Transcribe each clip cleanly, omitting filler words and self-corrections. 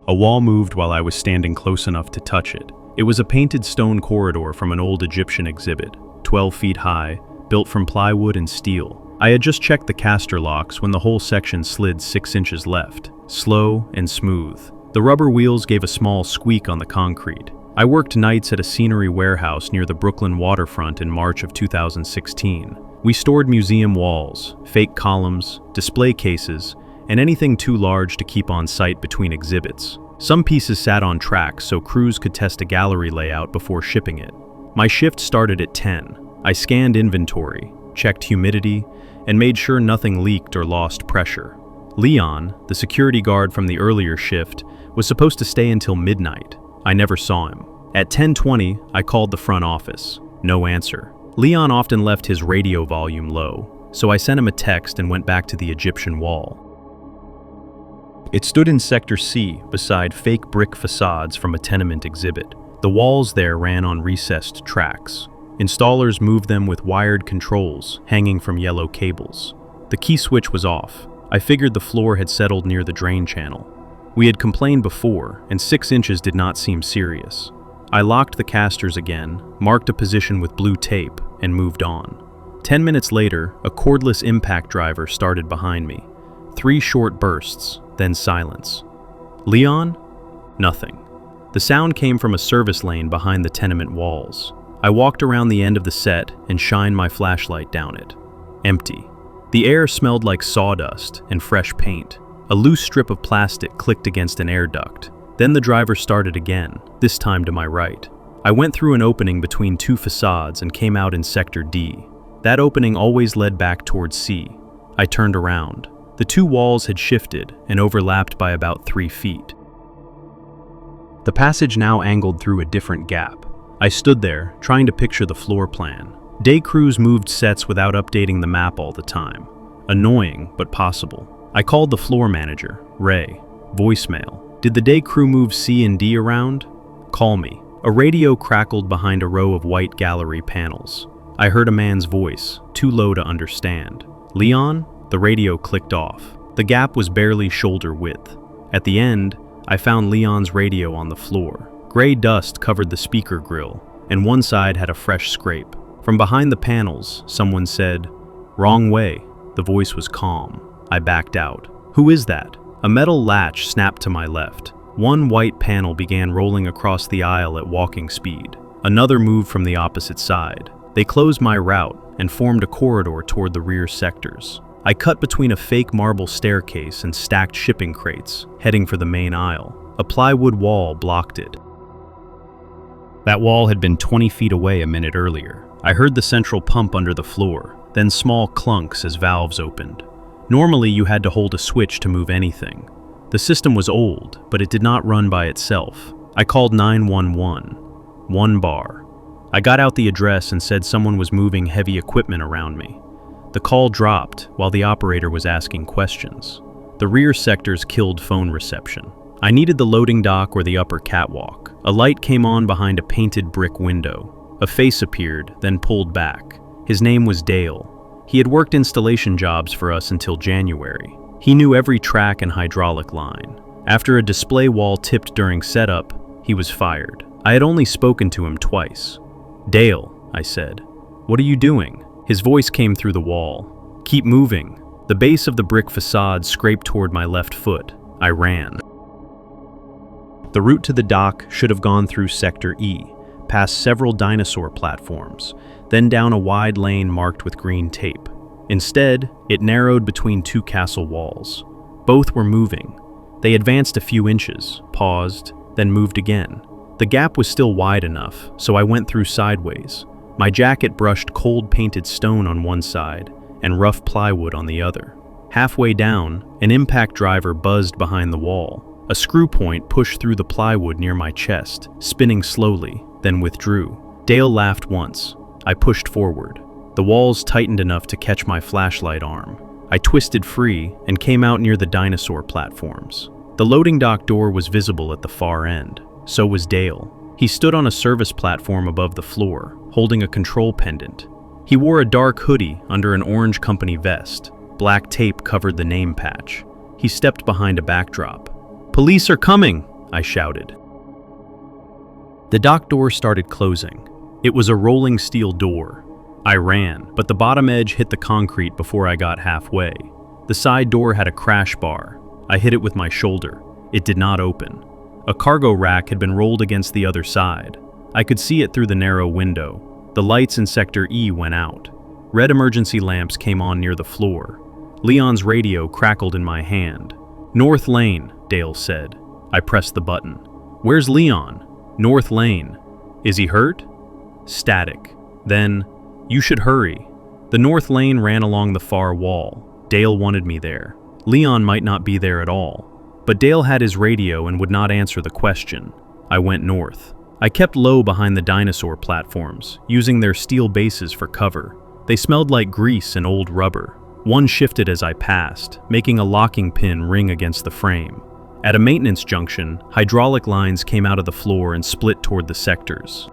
A wall moved while I was standing close enough to touch it. It was a painted stone corridor from an old Egyptian exhibit, 12 feet high, built from plywood and steel. I had just checked the caster locks when the whole section slid 6 inches left, slow and smooth. The rubber wheels gave a small squeak on the concrete. I worked nights at a scenery warehouse near the Brooklyn waterfront in March of 2016. We stored museum walls, fake columns, display cases, and anything too large to keep on site between exhibits. Some pieces sat on tracks so crews could test a gallery layout before shipping it. My shift started at 10. I scanned inventory, checked humidity, and made sure nothing leaked or lost pressure. Leon, the security guard from the earlier shift, was supposed to stay until midnight. I never saw him. At 10:20, I called the front office. No answer. Leon often left his radio volume low, so I sent him a text and went back to the Egyptian wall. It stood in Sector C, beside fake brick facades from a tenement exhibit. The walls there ran on recessed tracks. Installers moved them with wired controls hanging from yellow cables. The key switch was off. I figured the floor had settled near the drain channel. We had complained before, and 6 inches did not seem serious. I locked the casters again, marked a position with blue tape, and moved on. 10 minutes later, a cordless impact driver started behind me. 3 short bursts, then silence. Leon? Nothing. The sound came from a service lane behind the tenement walls. I walked around the end of the set and shined my flashlight down it. Empty. The air smelled like sawdust and fresh paint. A loose strip of plastic clicked against an air duct. Then the driver started again, this time to my right. I went through an opening between 2 facades and came out in Sector D. That opening always led back towards C. I turned around. The 2 walls had shifted and overlapped by about 3 feet. The passage now angled through a different gap. I stood there, trying to picture the floor plan. Day crews moved sets without updating the map all the time. Annoying, but possible. I called the floor manager, Ray. Voicemail. Did the day crew move C and D around? Call me. A radio crackled behind a row of white gallery panels. I heard a man's voice, too low to understand. Leon? The radio clicked off. The gap was barely shoulder width. At the end, I found Leon's radio on the floor. Gray dust covered the speaker grill, and one side had a fresh scrape. From behind the panels, someone said, "Wrong way." The voice was calm. I backed out. "Who is that?" A metal latch snapped to my left. One white panel began rolling across the aisle at walking speed. Another moved from the opposite side. They closed my route and formed a corridor toward the rear sectors. I cut between a fake marble staircase and stacked shipping crates, heading for the main aisle. A plywood wall blocked it. That wall had been 20 feet away a minute earlier. I heard the central pump under the floor, then small clunks as valves opened. Normally, you had to hold a switch to move anything. The system was old, but it did not run by itself. I called 911. 1 bar. I got out the address and said someone was moving heavy equipment around me. The call dropped while the operator was asking questions. The rear sectors killed phone reception. I needed the loading dock or the upper catwalk. A light came on behind a painted brick window. A face appeared, then pulled back. His name was Dale. He had worked installation jobs for us until January. He knew every track and hydraulic line. After a display wall tipped during setup, he was fired. I had only spoken to him twice. "Dale," I said, "what are you doing?" His voice came through the wall. "Keep moving." The base of the brick facade scraped toward my left foot. I ran. The route to the dock should have gone through Sector E, past several dinosaur platforms, then down a wide lane marked with green tape. Instead, it narrowed between 2 castle walls. Both were moving. They advanced a few inches, paused, then moved again. The gap was still wide enough, so I went through sideways. My jacket brushed cold painted stone on one side and rough plywood on the other. Halfway down, an impact driver buzzed behind the wall. A screw point pushed through the plywood near my chest, spinning slowly, then withdrew. Dale laughed once. I pushed forward. The walls tightened enough to catch my flashlight arm. I twisted free and came out near the dinosaur platforms. The loading dock door was visible at the far end. So was Dale. He stood on a service platform above the floor, holding a control pendant. He wore a dark hoodie under an orange company vest. Black tape covered the name patch. He stepped behind a backdrop. "Police are coming!" I shouted. The dock door started closing. It was a rolling steel door. I ran, but the bottom edge hit the concrete before I got halfway. The side door had a crash bar. I hit it with my shoulder. It did not open. A cargo rack had been rolled against the other side. I could see it through the narrow window. The lights in Sector E went out. Red emergency lamps came on near the floor. Leon's radio crackled in my hand. "North Lane," Dale said. I pressed the button. "Where's Leon?" "North Lane." "Is he hurt?" Static. Then, "You should hurry." The North Lane ran along the far wall. Dale wanted me there. Leon might not be there at all. But Dale had his radio and would not answer the question. I went north. I kept low behind the dinosaur platforms, using their steel bases for cover. They smelled like grease and old rubber. One shifted as I passed, making a locking pin ring against the frame. At a maintenance junction, hydraulic lines came out of the floor and split toward the sectors.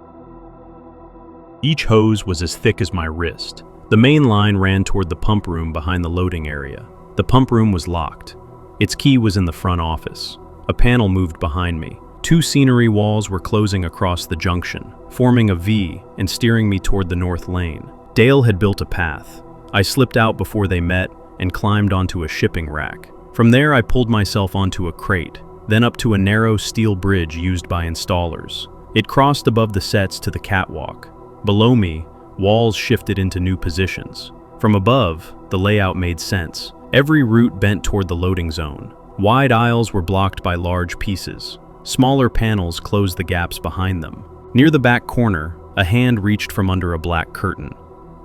Each hose was as thick as my wrist. The main line ran toward the pump room behind the loading area. The pump room was locked. Its key was in the front office. A panel moved behind me. Two scenery walls were closing across the junction, forming a V and steering me toward the North Lane. Dale had built a path. I slipped out before they met and climbed onto a shipping rack. From there, I pulled myself onto a crate, then up to a narrow steel bridge used by installers. It crossed above the sets to the catwalk. Below me, walls shifted into new positions. From above, the layout made sense. Every route bent toward the loading zone. Wide aisles were blocked by large pieces. Smaller panels closed the gaps behind them. Near the back corner, a hand reached from under a black curtain.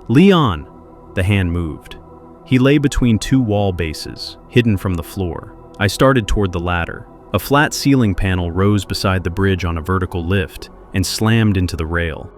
"Leon!" The hand moved. He lay between two wall bases, hidden from the floor. I started toward the ladder. A flat ceiling panel rose beside the bridge on a vertical lift and slammed into the rail.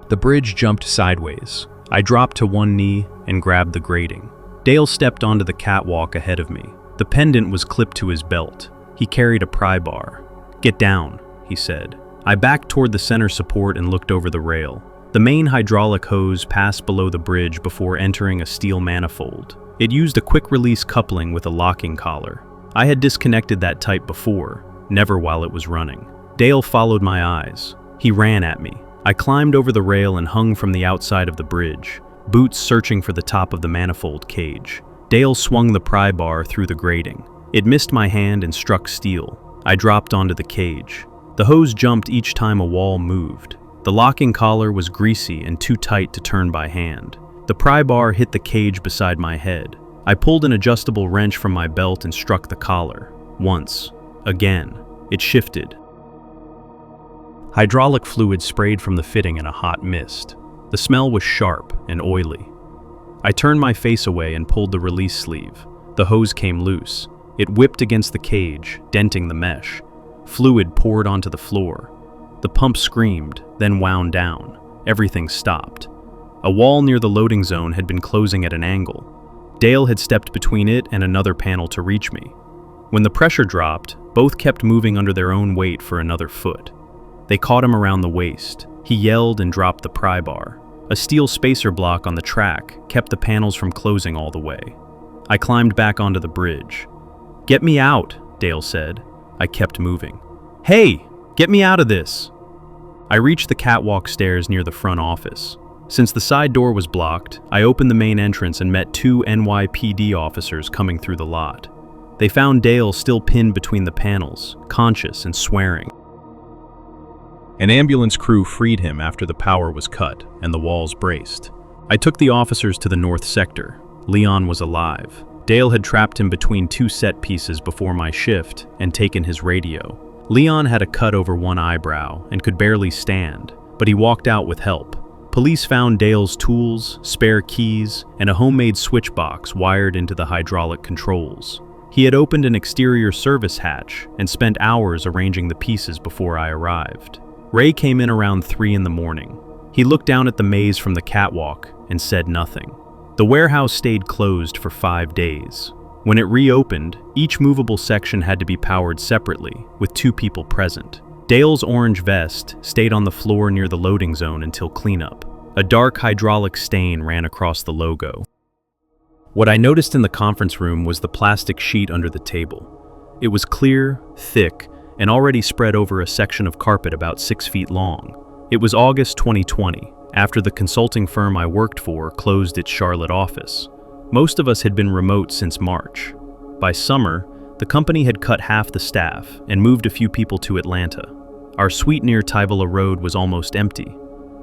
The bridge jumped sideways. I dropped to one knee and grabbed the grating. Dale stepped onto the catwalk ahead of me. The pendant was clipped to his belt. He carried a pry bar. "Get down," he said. I backed toward the center support and looked over the rail. The main hydraulic hose passed below the bridge before entering a steel manifold. It used a quick-release coupling with a locking collar. I had disconnected that type before, never while it was running. Dale followed my eyes. He ran at me. I climbed over the rail and hung from the outside of the bridge, boots searching for the top of the manifold cage. Dale swung the pry bar through the grating. It missed my hand and struck steel. I dropped onto the cage. The hose jumped each time a wall moved. The locking collar was greasy and too tight to turn by hand. The pry bar hit the cage beside my head. I pulled an adjustable wrench from my belt and struck the collar. Once. Again. It shifted. Hydraulic fluid sprayed from the fitting in a hot mist. The smell was sharp and oily. I turned my face away and pulled the release sleeve. The hose came loose. It whipped against the cage, denting the mesh. Fluid poured onto the floor. The pump screamed, then wound down. Everything stopped. A wall near the loading zone had been closing at an angle. Dale had stepped between it and another panel to reach me. When the pressure dropped, both kept moving under their own weight for another foot. They caught him around the waist. He yelled and dropped the pry bar. A steel spacer block on the track kept the panels from closing all the way. I climbed back onto the bridge. "Get me out," Dale said. I kept moving. "Hey, get me out of this!" I reached the catwalk stairs near the front office. Since the side door was blocked, I opened the main entrance and met two NYPD officers coming through the lot. They found Dale still pinned between the panels, conscious and swearing. An ambulance crew freed him after the power was cut and the walls braced. I took the officers to the north sector. Leon was alive. Dale had trapped him between two set pieces before my shift and taken his radio. Leon had a cut over one eyebrow and could barely stand, but he walked out with help. Police found Dale's tools, spare keys, and a homemade switch box wired into the hydraulic controls. He had opened an exterior service hatch and spent hours arranging the pieces before I arrived. Ray came in around 3 in the morning. He looked down at the maze from the catwalk and said nothing. The warehouse stayed closed for 5 days. When it reopened, each movable section had to be powered separately, with 2 people present. Dale's orange vest stayed on the floor near the loading zone until cleanup. A dark hydraulic stain ran across the logo. What I noticed in the conference room was the plastic sheet under the table. It was clear, thick, and already spread over a section of carpet about 6 feet long. It was August 2020, after the consulting firm I worked for closed its Charlotte office. Most of us had been remote since March. By summer, the company had cut half the staff and moved a few people to Atlanta. Our suite near Tyvola Road was almost empty.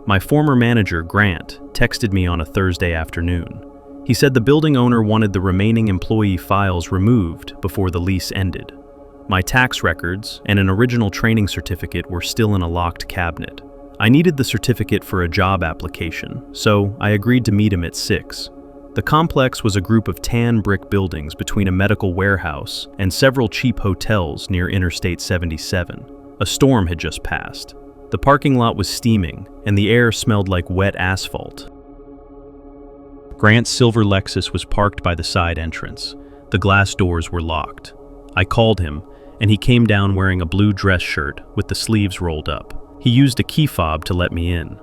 My former manager, Grant, texted me on a Thursday afternoon. He said the building owner wanted the remaining employee files removed before the lease ended. My tax records and an original training certificate were still in a locked cabinet. I needed the certificate for a job application, so I agreed to meet him at 6. The complex was a group of tan brick buildings between a medical warehouse and several cheap hotels near Interstate 77. A storm had just passed. The parking lot was steaming, and the air smelled like wet asphalt. Grant's silver Lexus was parked by the side entrance. The glass doors were locked. I called him, and he came down wearing a blue dress shirt with the sleeves rolled up. He used a key fob to let me in.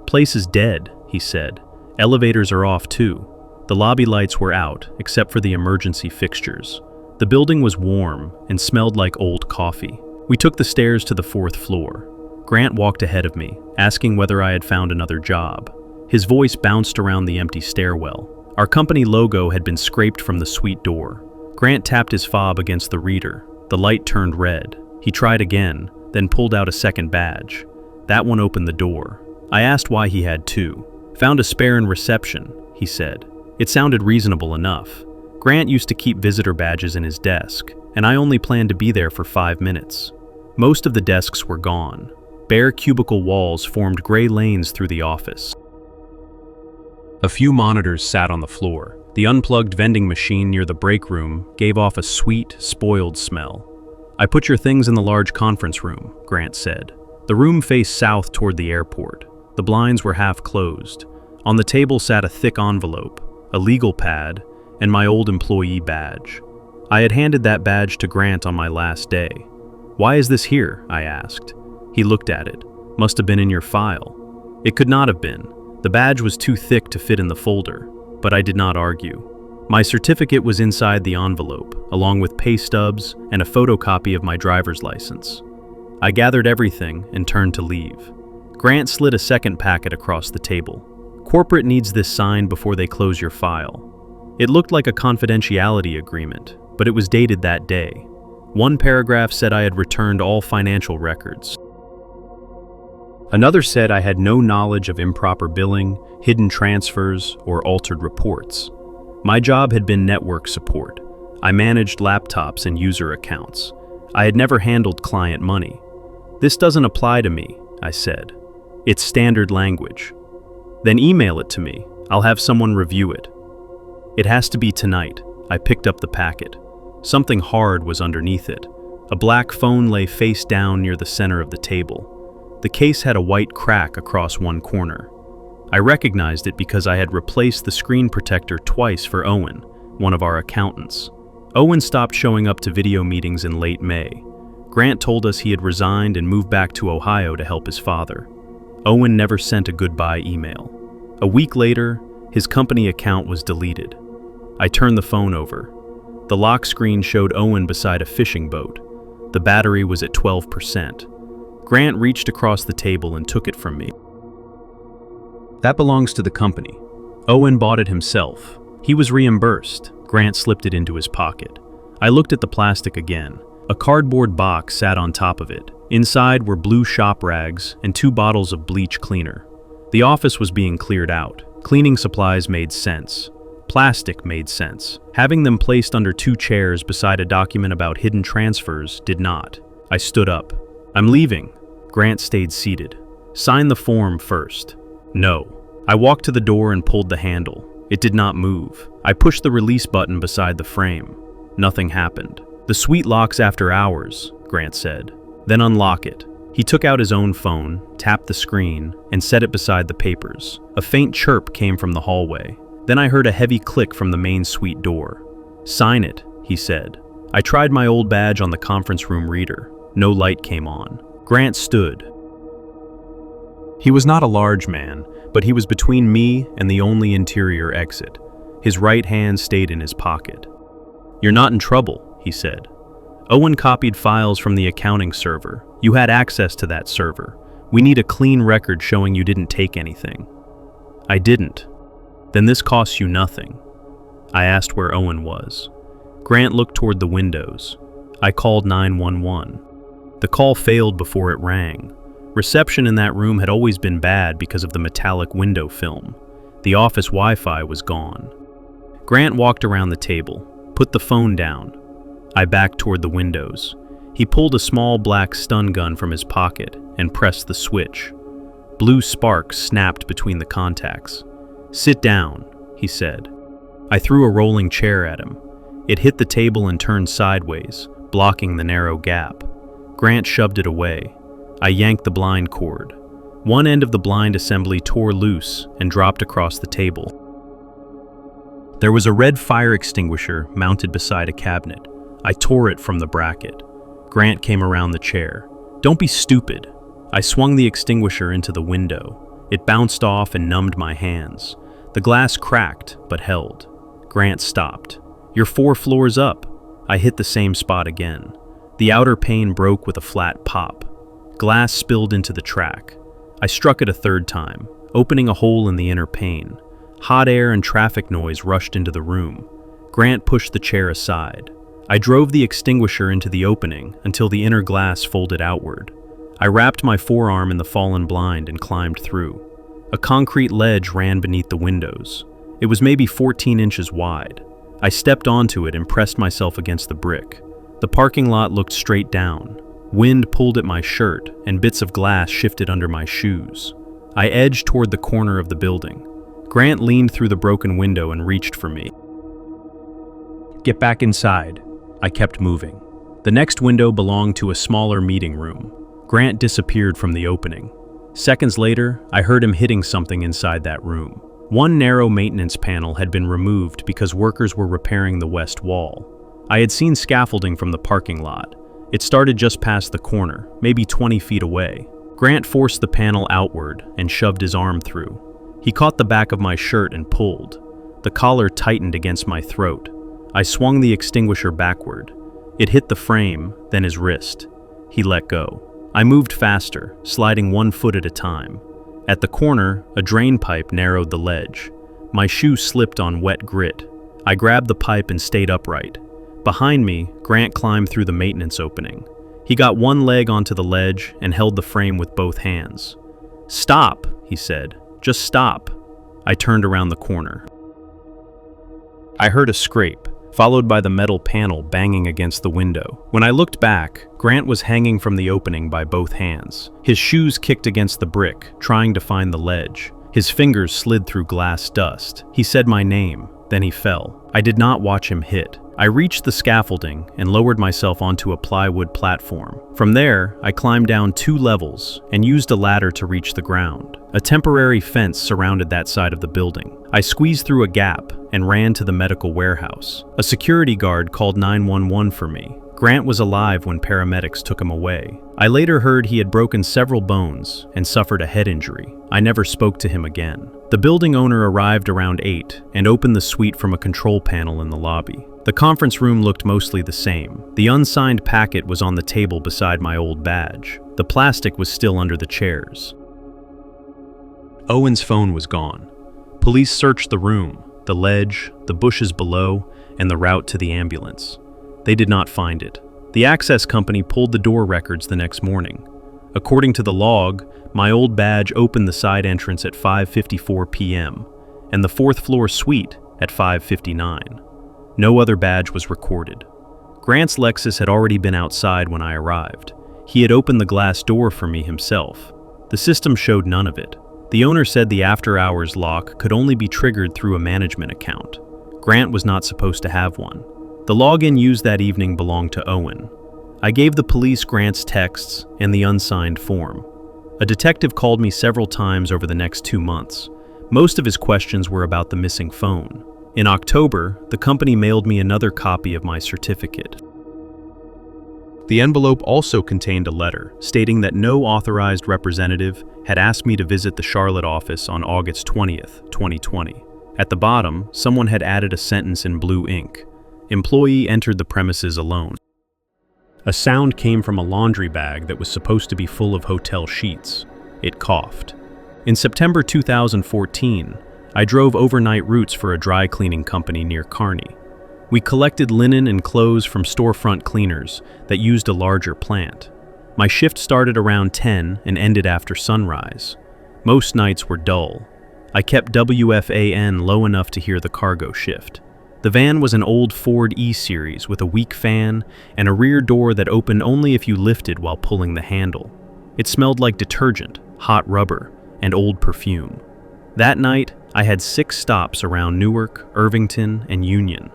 "Place is dead," he said. "Elevators are off too." The lobby lights were out, except for the emergency fixtures. The building was warm and smelled like old coffee. We took the stairs to the 4th floor. Grant walked ahead of me, asking whether I had found another job. His voice bounced around the empty stairwell. Our company logo had been scraped from the suite door. Grant tapped his fob against the reader. The light turned red. He tried again, then pulled out a second badge. That one opened the door. I asked why he had 2. "Found a spare in reception," he said. It sounded reasonable enough. Grant used to keep visitor badges in his desk, and I only planned to be there for 5 minutes. Most of the desks were gone. Bare cubicle walls formed gray lanes through the office. A few monitors sat on the floor. The unplugged vending machine near the break room gave off a sweet, spoiled smell. "I put your things in the large conference room," Grant said. The room faced south toward the airport. The blinds were half closed. On the table sat a thick envelope, a legal pad, and my old employee badge. I had handed that badge to Grant on my last day. "Why is this here?" I asked. He looked at it. "Must have been in your file." It could not have been. The badge was too thick to fit in the folder, but I did not argue. My certificate was inside the envelope, along with pay stubs and a photocopy of my driver's license. I gathered everything and turned to leave. Grant slid a second packet across the table. "Corporate needs this signed before they close your file." It looked like a confidentiality agreement, but it was dated that day. One paragraph said I had returned all financial records. Another said I had no knowledge of improper billing, hidden transfers, or altered reports. My job had been network support. I managed laptops and user accounts. I had never handled client money. "This doesn't apply to me," I said. "It's standard language." "Then email it to me. I'll have someone review it." "It has to be tonight." I picked up the packet. Something hard was underneath it. A black phone lay face down near the center of the table. The case had a white crack across one corner. I recognized it because I had replaced the screen protector twice for Owen, one of our accountants. Owen stopped showing up to video meetings in late May. Grant told us he had resigned and moved back to Ohio to help his father. Owen never sent a goodbye email. A week later, his company account was deleted. I turned the phone over. The lock screen showed Owen beside a fishing boat. The battery was at 12%. Grant reached across the table and took it from me. "That belongs to the company. Owen bought it himself. He was reimbursed." Grant slipped it into his pocket. I looked at the plastic again. A cardboard box sat on top of it. Inside were blue shop rags and 2 bottles of bleach cleaner. The office was being cleared out. Cleaning supplies made sense. Plastic made sense. Having them placed under 2 chairs beside a document about hidden transfers did not. I stood up. "I'm leaving." Grant stayed seated. "Sign the form first." "No." I walked to the door and pulled the handle. It did not move. I pushed the release button beside the frame. Nothing happened. "The suite locks after hours," Grant said. "Then unlock it." He took out his own phone, tapped the screen, and set it beside the papers. A faint chirp came from the hallway. Then I heard a heavy click from the main suite door. "Sign it," he said. I tried my old badge on the conference room reader. No light came on. Grant stood. He was not a large man, but he was between me and the only interior exit. His right hand stayed in his pocket. "You're not in trouble," he said. Owen copied files from the accounting server. You had access to that server. We need a clean record showing you didn't take anything. I didn't. Then this costs you nothing. I asked where Owen was. Grant looked toward the windows. I called 911. The call failed before it rang. Reception in that room had always been bad because of the metallic window film. The office Wi-Fi was gone. Grant walked around the table, put the phone down. I backed toward the windows. He pulled a small black stun gun from his pocket and pressed the switch. Blue sparks snapped between the contacts. "Sit down," he said. I threw a rolling chair at him. It hit the table and turned sideways, blocking the narrow gap. Grant shoved it away. I yanked the blind cord. One end of the blind assembly tore loose and dropped across the table. There was a red fire extinguisher mounted beside a cabinet. I tore it from the bracket. Grant came around the chair. "Don't be stupid." I swung the extinguisher into the window. It bounced off and numbed my hands. The glass cracked, but held. Grant stopped. "You're 4 floors up." I hit the same spot again. The outer pane broke with a flat pop. Glass spilled into the track. I struck it a third time, opening a hole in the inner pane. Hot air and traffic noise rushed into the room. Grant pushed the chair aside. I drove the extinguisher into the opening until the inner glass folded outward. I wrapped my forearm in the fallen blind and climbed through. A concrete ledge ran beneath the windows. It was maybe 14 inches wide. I stepped onto it and pressed myself against the brick. The parking lot looked straight down. Wind pulled at my shirt, and bits of glass shifted under my shoes. I edged toward the corner of the building. Grant leaned through the broken window and reached for me. "Get back inside." I kept moving. The next window belonged to a smaller meeting room. Grant disappeared from the opening. Seconds later, I heard him hitting something inside that room. One narrow maintenance panel had been removed because workers were repairing the west wall. I had seen scaffolding from the parking lot. It started just past the corner, maybe 20 feet away. Grant forced the panel outward and shoved his arm through. He caught the back of my shirt and pulled. The collar tightened against my throat. I swung the extinguisher backward. It hit the frame, then his wrist. He let go. I moved faster, sliding 1 foot at a time. At the corner, a drain pipe narrowed the ledge. My shoe slipped on wet grit. I grabbed the pipe and stayed upright. Behind me, Grant climbed through the maintenance opening. He got one leg onto the ledge and held the frame with both hands. "Stop," he said. "Just stop." I turned around the corner. I heard a scrape, followed by the metal panel banging against the window. When I looked back, Grant was hanging from the opening by both hands. His shoes kicked against the brick, trying to find the ledge. His fingers slid through glass dust. He said my name, then he fell. I did not watch him hit. I reached the scaffolding and lowered myself onto a plywood platform. From there, I climbed down 2 levels and used a ladder to reach the ground. A temporary fence surrounded that side of the building. I squeezed through a gap and ran to the medical warehouse. A security guard called 911 for me. Grant was alive when paramedics took him away. I later heard he had broken several bones and suffered a head injury. I never spoke to him again. The building owner arrived around 8 and opened the suite from a control panel in the lobby. The conference room looked mostly the same. The unsigned packet was on the table beside my old badge. The plastic was still under the chairs. Owen's phone was gone. Police searched the room, the ledge, the bushes below, and the route to the ambulance. They did not find it. The access company pulled the door records the next morning. According to the log, my old badge opened the side entrance at 5:54 p.m. and the 4th floor suite at 5:59. No other badge was recorded. Grant's Lexus had already been outside when I arrived. He had opened the glass door for me himself. The system showed none of it. The owner said the after-hours lock could only be triggered through a management account. Grant was not supposed to have one. The login used that evening belonged to Owen. I gave the police Grant's texts and the unsigned form. A detective called me several times over the next 2 months. Most of his questions were about the missing phone. In October, the company mailed me another copy of my certificate. The envelope also contained a letter stating that no authorized representative had asked me to visit the Charlotte office on August 20th, 2020. At the bottom, someone had added a sentence in blue ink. Employee entered the premises alone. A sound came from a laundry bag that was supposed to be full of hotel sheets. It coughed. In September 2014, I drove overnight routes for a dry cleaning company near Kearney. We collected linen and clothes from storefront cleaners that used a larger plant. My shift started around 10 and ended after sunrise. Most nights were dull. I kept WFAN low enough to hear the cargo shift. The van was an old Ford E-Series with a weak fan and a rear door that opened only if you lifted while pulling the handle. It smelled like detergent, hot rubber, and old perfume. That night, I had 6 stops around Newark, Irvington, and Union.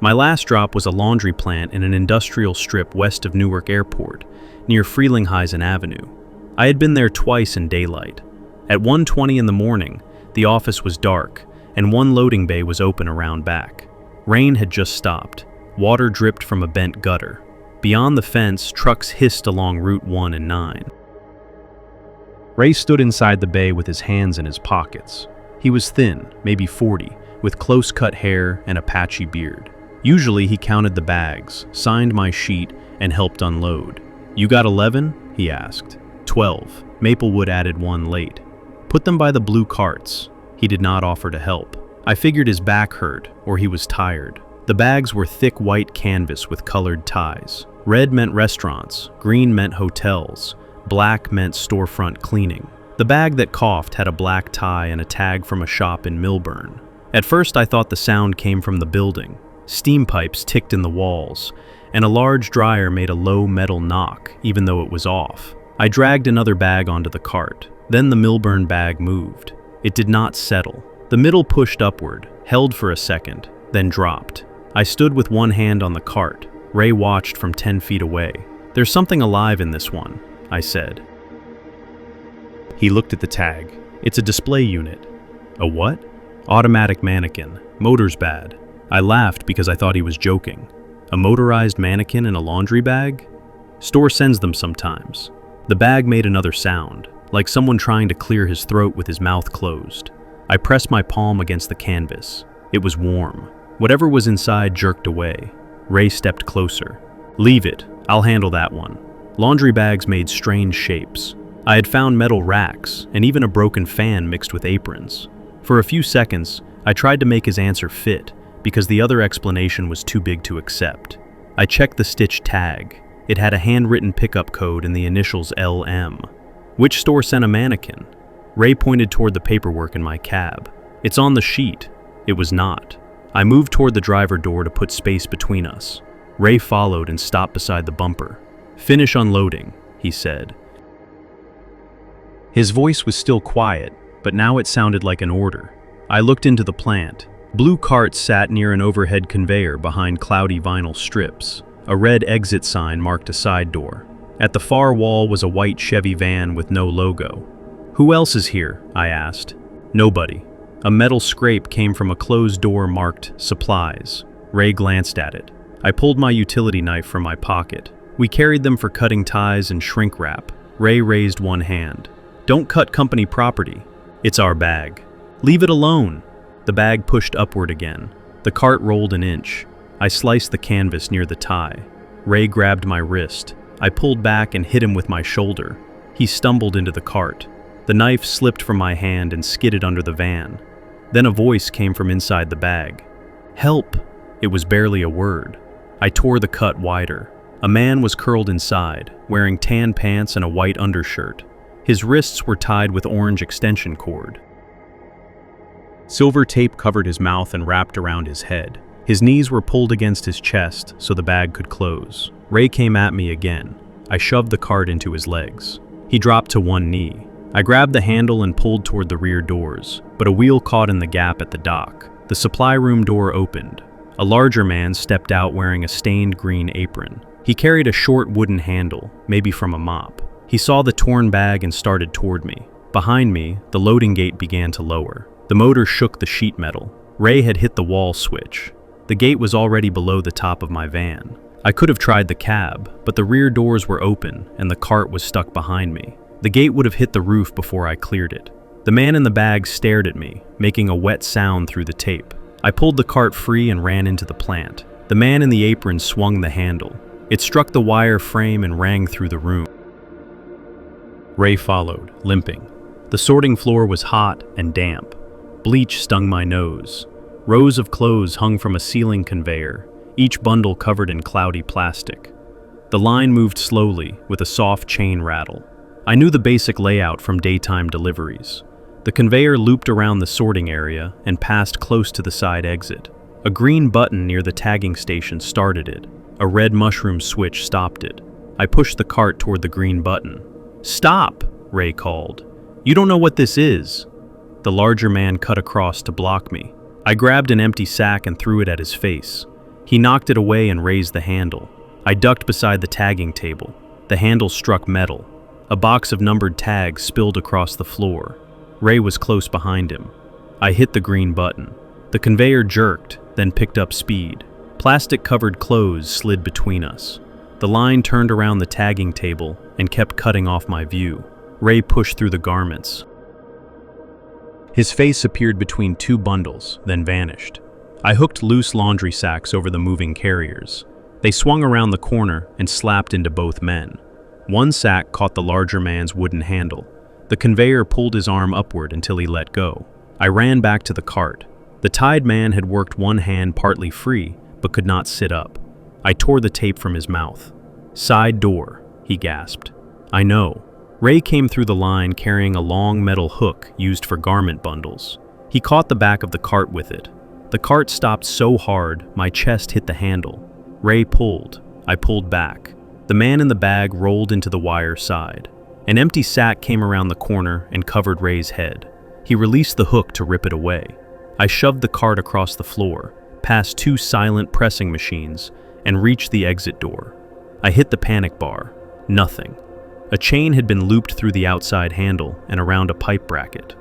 My last drop was a laundry plant in an industrial strip west of Newark Airport, near Frelinghuysen Avenue. I had been there twice in daylight. At 1:20 in the morning, the office was dark, and one loading bay was open around back. Rain had just stopped. Water dripped from a bent gutter. Beyond the fence, trucks hissed along Route 1 and 9. Ray stood inside the bay with his hands in his pockets. He was thin, maybe 40, with close-cut hair and a patchy beard. Usually he counted the bags, signed my sheet, and helped unload. "You got 11?" he asked. 12. Maplewood added 1 late. "Put them by the blue carts." He did not offer to help. I figured his back hurt, or he was tired. The bags were thick white canvas with colored ties. Red meant restaurants, green meant hotels, black meant storefront cleaning. The bag that coughed had a black tie and a tag from a shop in Millburn. At first I thought the sound came from the building. Steam pipes ticked in the walls, and a large dryer made a low metal knock, even though it was off. I dragged another bag onto the cart. Then the Millburn bag moved. It did not settle. The middle pushed upward, held for a second, then dropped. I stood with one hand on the cart. Ray watched from 10 feet away. "There's something alive in this one," I said. He looked at the tag. "It's a display unit." "A what?" "Automatic mannequin. Motor's bad." I laughed because I thought he was joking. "A motorized mannequin in a laundry bag?" "Store sends them sometimes." The bag made another sound, like someone trying to clear his throat with his mouth closed. I pressed my palm against the canvas. It was warm. Whatever was inside jerked away. Ray stepped closer. "Leave it. I'll handle that one." Laundry bags made strange shapes. I had found metal racks and even a broken fan mixed with aprons. For a few seconds, I tried to make his answer fit because the other explanation was too big to accept. I checked the stitch tag. It had a handwritten pickup code and the initials LM. "Which store sent a mannequin?" Ray pointed toward the paperwork in my cab. "It's on the sheet." It was not. I moved toward the driver door to put space between us. Ray followed and stopped beside the bumper. "Finish unloading," he said. His voice was still quiet, but now it sounded like an order. I looked into the plant. Blue carts sat near an overhead conveyor behind cloudy vinyl strips. A red exit sign marked a side door. At the far wall was a white Chevy van with no logo. "Who else is here?" I asked. "Nobody." A metal scrape came from a closed door marked Supplies. Ray glanced at it. I pulled my utility knife from my pocket. "We carried them for cutting ties and shrink wrap." Ray raised one hand. "Don't cut company property. It's our bag." "Leave it alone." The bag pushed upward again. The cart rolled an inch. I sliced the canvas near the tie. Ray grabbed my wrist. I pulled back and hit him with my shoulder. He stumbled into the cart. The knife slipped from my hand and skidded under the van. Then a voice came from inside the bag. "Help!" It was barely a word. I tore the cut wider. A man was curled inside, wearing tan pants and a white undershirt. His wrists were tied with orange extension cord. Silver tape covered his mouth and wrapped around his head. His knees were pulled against his chest so the bag could close. Ray came at me again. I shoved the cart into his legs. He dropped to one knee. I grabbed the handle and pulled toward the rear doors, but a wheel caught in the gap at the dock. The supply room door opened. A larger man stepped out wearing a stained green apron. He carried a short wooden handle, maybe from a mop. He saw the torn bag and started toward me. Behind me, the loading gate began to lower. The motor shook the sheet metal. Ray had hit the wall switch. The gate was already below the top of my van. I could have tried the cab, but the rear doors were open and the cart was stuck behind me. The gate would have hit the roof before I cleared it. The man in the bag stared at me, making a wet sound through the tape. I pulled the cart free and ran into the plant. The man in the apron swung the handle. It struck the wire frame and rang through the room. Ray followed, limping. The sorting floor was hot and damp. Bleach stung my nose. Rows of clothes hung from a ceiling conveyor, each bundle covered in cloudy plastic. The line moved slowly, with a soft chain rattle. I knew the basic layout from daytime deliveries. The conveyor looped around the sorting area and passed close to the side exit. A green button near the tagging station started it. A red mushroom switch stopped it. I pushed the cart toward the green button. "Stop!" Ray called. "You don't know what this is." The larger man cut across to block me. I grabbed an empty sack and threw it at his face. He knocked it away and raised the handle. I ducked beside the tagging table. The handle struck metal. A box of numbered tags spilled across the floor. Ray was close behind him. I hit the green button. The conveyor jerked, then picked up speed. Plastic-covered clothes slid between us. The line turned around the tagging table and kept cutting off my view. Ray pushed through the garments. His face appeared between two bundles, then vanished. I hooked loose laundry sacks over the moving carriers. They swung around the corner and slapped into both men. One sack caught the larger man's wooden handle. The conveyor pulled his arm upward until he let go. I ran back to the cart. The tied man had worked one hand partly free, but could not sit up. I tore the tape from his mouth. "Side door," he gasped. "I know." Ray came through the line carrying a long metal hook used for garment bundles. He caught the back of the cart with it. The cart stopped so hard, my chest hit the handle. Ray pulled. I pulled back. The man in the bag rolled into the wire side. An empty sack came around the corner and covered Ray's head. He released the hook to rip it away. I shoved the cart across the floor, past two silent pressing machines, and reached the exit door. I hit the panic bar. Nothing. A chain had been looped through the outside handle and around a pipe bracket.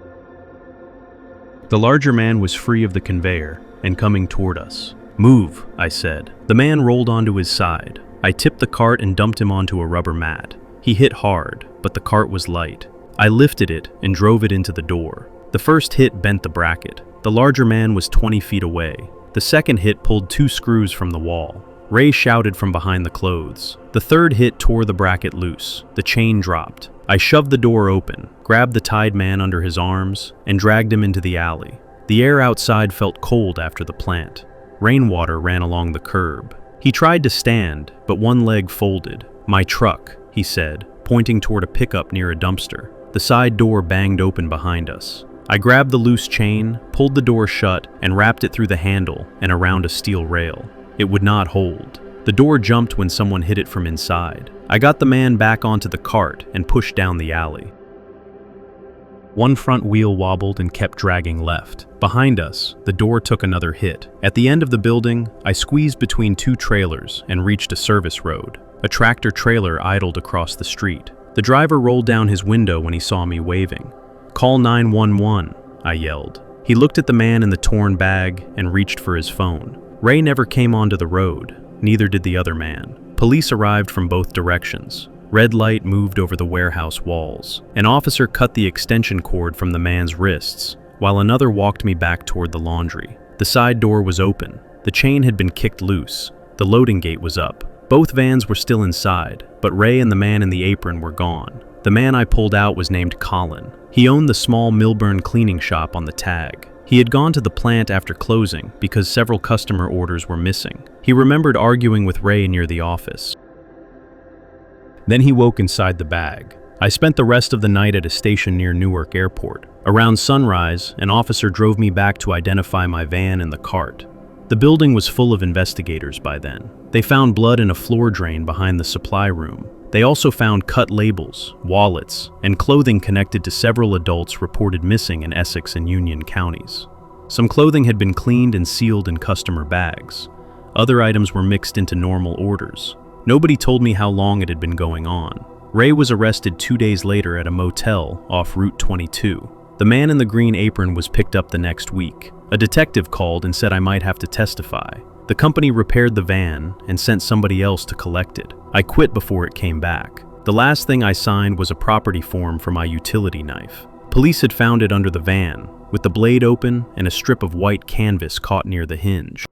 The larger man was free of the conveyor and coming toward us. "Move," I said. The man rolled onto his side. I tipped the cart and dumped him onto a rubber mat. He hit hard, but the cart was light. I lifted it and drove it into the door. The first hit bent the bracket. The larger man was 20 feet away. The second hit pulled two screws from the wall. Ray shouted from behind the clothes. The third hit tore the bracket loose. The chain dropped. I shoved the door open, grabbed the tied man under his arms, and dragged him into the alley. The air outside felt cold after the plant. Rainwater ran along the curb. He tried to stand, but one leg folded. "My truck," he said, pointing toward a pickup near a dumpster. The side door banged open behind us. I grabbed the loose chain, pulled the door shut, and wrapped it through the handle and around a steel rail. It would not hold. The door jumped when someone hit it from inside. I got the man back onto the cart and pushed down the alley. One front wheel wobbled and kept dragging left. Behind us, the door took another hit. At the end of the building, I squeezed between two trailers and reached a service road. A tractor-trailer idled across the street. The driver rolled down his window when he saw me waving. "Call 911, I yelled. He looked at the man in the torn bag and reached for his phone. Ray never came onto the road, neither did the other man. Police arrived from both directions. Red light moved over the warehouse walls. An officer cut the extension cord from the man's wrists, while another walked me back toward the laundry. The side door was open. The chain had been kicked loose. The loading gate was up. Both vans were still inside, but Ray and the man in the apron were gone. The man I pulled out was named Colin. He owned the small Milburn cleaning shop on the tag. He had gone to the plant after closing because several customer orders were missing. He remembered arguing with Ray near the office. Then he woke inside the bag. I spent the rest of the night at a station near Newark Airport. Around sunrise, an officer drove me back to identify my van and the cart. The building was full of investigators by then. They found blood in a floor drain behind the supply room. They also found cut labels, wallets, and clothing connected to several adults reported missing in Essex and Union counties. Some clothing had been cleaned and sealed in customer bags. Other items were mixed into normal orders. Nobody told me how long it had been going on. Ray was arrested 2 days later at a motel off Route 22. The man in the green apron was picked up the next week. A detective called and said I might have to testify. The company repaired the van and sent somebody else to collect it. I quit before it came back. The last thing I signed was a property form for my utility knife. Police had found it under the van, with the blade open and a strip of white canvas caught near the hinge.